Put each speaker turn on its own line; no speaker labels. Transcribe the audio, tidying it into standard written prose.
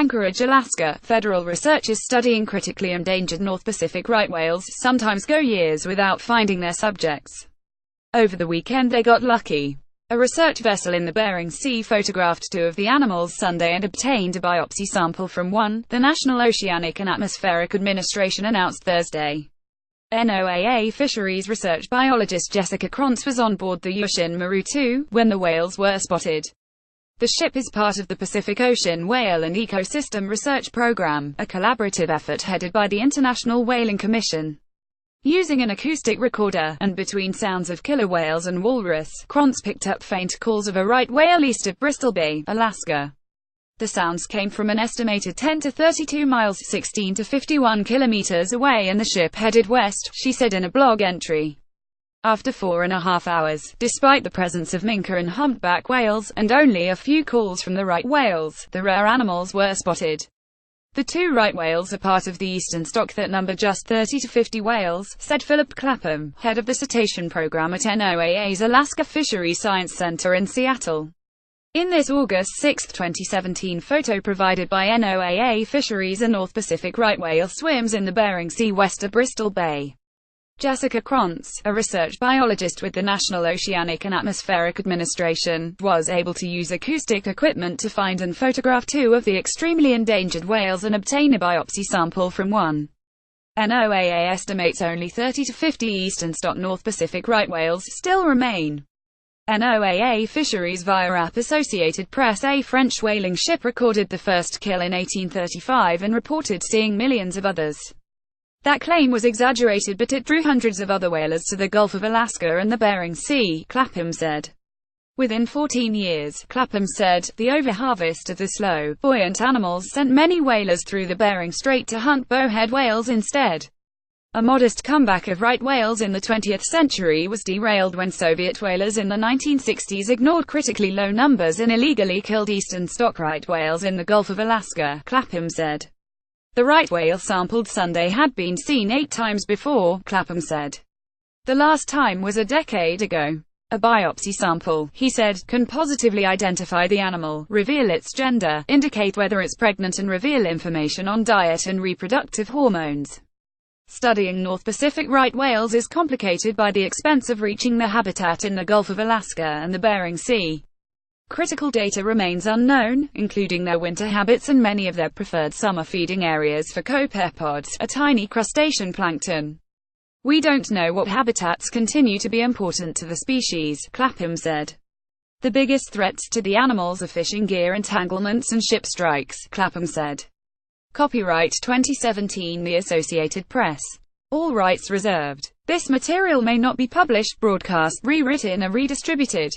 Anchorage, Alaska. Federal researchers studying critically endangered North Pacific right whales sometimes go years without finding their subjects. Over the weekend they got lucky. A research vessel in the Bering Sea photographed two of the animals Sunday and obtained a biopsy sample from one, the National Oceanic and Atmospheric Administration announced Thursday. NOAA fisheries research biologist Jessica Krantz was on board the Yushin Maru 2 when the whales were spotted. The ship is part of the Pacific Ocean Whale and Ecosystem Research Program, a collaborative effort headed by the International Whaling Commission. Using an acoustic recorder, and between sounds of killer whales and walrus, Krantz picked up faint calls of a right whale east of Bristol Bay, Alaska. The sounds came from an estimated 10 to 32 miles 16 to 51 kilometers away and the ship headed west, she said in a blog entry. After 4.5 hours, despite the presence of minke and humpback whales, and only a few calls from the right whales, the rare animals were spotted. The two right whales are part of the eastern stock that number just 30 to 50 whales, said Philip Clapham, head of the cetacean program at NOAA's Alaska Fisheries Science Center in Seattle. In this August 6, 2017 photo provided by NOAA Fisheries, a North Pacific right whale swims in the Bering Sea west of Bristol Bay. Jessica Krantz, a research biologist with the National Oceanic and Atmospheric Administration, was able to use acoustic equipment to find and photograph two of the extremely endangered whales and obtain a biopsy sample from one. NOAA estimates only 30 to 50 eastern stock North Pacific right whales still remain. NOAA Fisheries via app Associated Press. A French whaling ship recorded the first kill in 1835 and reported seeing millions of others. That claim was exaggerated, but it drew hundreds of other whalers to the Gulf of Alaska and the Bering Sea, Clapham said. Within 14 years, Clapham said, the overharvest of the slow, buoyant animals sent many whalers through the Bering Strait to hunt bowhead whales instead. A modest comeback of right whales in the 20th century was derailed when Soviet whalers in the 1960s ignored critically low numbers and illegally killed eastern stock right whales in the Gulf of Alaska, Clapham said. The right whale sampled Sunday had been seen 8 times before, Clapham said. The last time was a decade ago. A biopsy sample, he said, can positively identify the animal, reveal its gender, indicate whether it's pregnant and reveal information on diet and reproductive hormones. Studying North Pacific right whales is complicated by the expense of reaching the habitat in the Gulf of Alaska and the Bering Sea. Critical data remains unknown, including their winter habits and many of their preferred summer feeding areas for copepods, a tiny crustacean plankton. We don't know what habitats continue to be important to the species, Clapham said. The biggest threats to the animals are fishing gear entanglements and ship strikes, Clapham said. Copyright 2017 The Associated Press. All rights reserved. This material may not be published, broadcast, rewritten or redistributed.